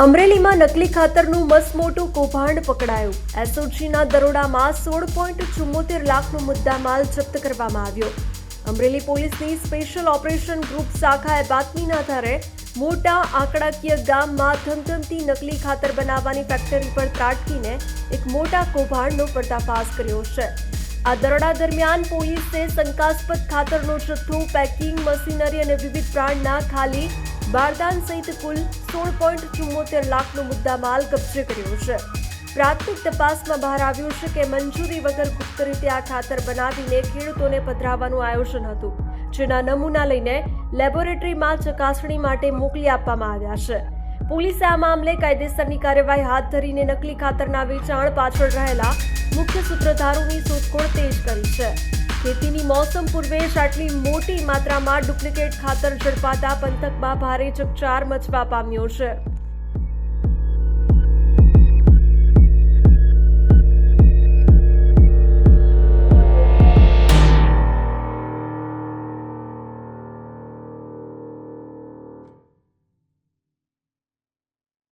અમરેલીમાં નકલી ખાતરનું મસમોટું કૌભાંડ પકડાયું। એસઓજીના દરોડામાં 16.74 લાખનો મુદ્દામાલ જપ્ત કરવામાં આવ્યો। અમરેલી પોલીસની સ્પેશિયલ ઓપરેશન ગ્રુપ શાખાએ બાતમીના આધારે મોટા આંકડાકીય ગામમાં ધમધમતી નકલી ખાતર બનાવવાની ફેક્ટરી પર ત્રાટકીને એક મોટા કૌભાંડનો પર્દાફાશ કર્યો છે। આ દરોડા દરમિયાન પોલીસે શંકાસ્પદ ખાતરનો જથ્થો, પેકિંગ મશીનરી અને વિવિધ બ્રાન્ડના ખાલી બારદાન સહિત કુલ 16.74 લાખનો મુદ્દામાલ કબજે કર્યો છે। પ્રાથમિક તપાસમાં બહાર આવ્યું છે કે મંજૂરી વગર ગુપ્ત રીતે આ ખાતર બનાવીને ખેડૂતોને પધરાવવાનું આયોજન હતું, જેના નમૂના લઈને લેબોરેટરીમાં ચકાસણી માટે મોકલી આપવામાં આવ્યા છે। પોલીસે આ મામલે કાયદેસરની કાર્યવાહી હાથ ધરીને નકલી ખાતરના વેચાણ પાછળ રહેલા મુખ્ય સૂત્રધારોની શોધખોળ તેજ કરી છે। ખેતીની મોસમ પૂર્વે જ આટલી મોટી માત્રામાં ડુપ્લિકેટ ખાતર ઝડપાતા પંથકમાં ભારે ચકચાર મચવા પામ્યો છે।